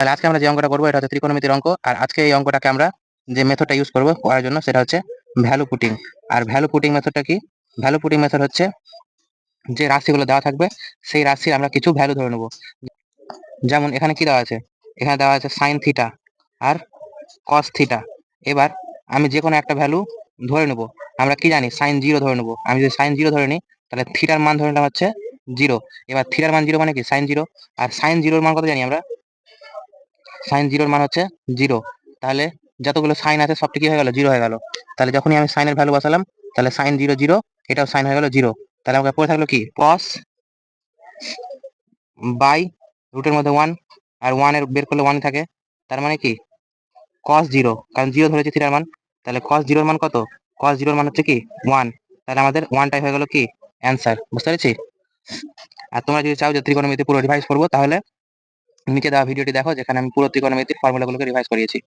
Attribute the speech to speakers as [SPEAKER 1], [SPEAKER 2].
[SPEAKER 1] তাহলে আজকে আমরা যে অঙ্কটা করবো এটা হচ্ছে ত্রিকোণমিতির অঙ্ক। আর আজকে এই অঙ্কটাকে আমরা যে মেথডটা ইউজ করবো করার জন্য সেটা হচ্ছে ভ্যালু পুটিং। আর ভ্যালু পুটিং মেথডটা কি? ভ্যালু পুটিং মেথড হচ্ছে যে রাশিগুলো দেওয়া থাকবে সেই রাশির আমরা কিছু ভ্যালু ধরে নেবো। যেমন এখানে কি দেওয়া আছে? এখানে দেওয়া আছে সাইন থিটা আর কস থিটা। এবার আমি যে কোনো একটা ভ্যালু ধরে নেবো। আমরা কি জানি? সাইন জিরো ধরে নেবো। আমি যদি সাইন জিরো ধরে নিই তাহলে থিটার মান ধরে নিলাম হচ্ছে জিরো। এবার থিটার মান জিরো মানে কি? Sine zero. আর সাইন জিরোর মান কত জানি আমরা? সাইন জিরোর মান হচ্ছে জিরো। তাহলে যতগুলো সাইন আছে সবটি কি হয়ে গেল? জিরো হয়ে গেল। তাহলে যখনই আমি সাইনের ভ্যালু বসালাম তাহলে সাইন জিরো জিরো, এটাও সাইন হয়ে গেল জিরো। তাহলে আমাকে পড়ে থাকলো কি? কস বাই রুটের মধ্যে ওয়ান, আর ওয়ান এর বের করলে ওয়ান থাকে। তার মানে কি? কস জিরো, কারণ জিরো ধরেছে থিটার মান। তাহলে কস জিরোর মান কত? কস জিরোর মান হচ্ছে কি? ওয়ান। তাহলে আমাদের ওয়ানটাই হয়ে গেল কি? অ্যান্সার। বুঝতে পেরেছি? আর তোমরা যদি চাও যে ত্রিকোণমিতি পুরো রিভাইজ করবো তাহলে নিচে দেওয়া ভিডিওটি দেখো, যেখানে আমি পুরো ত্রিকোণমিতির ফর্মুলাগুলোকে রিভাইজ করিয়েছি।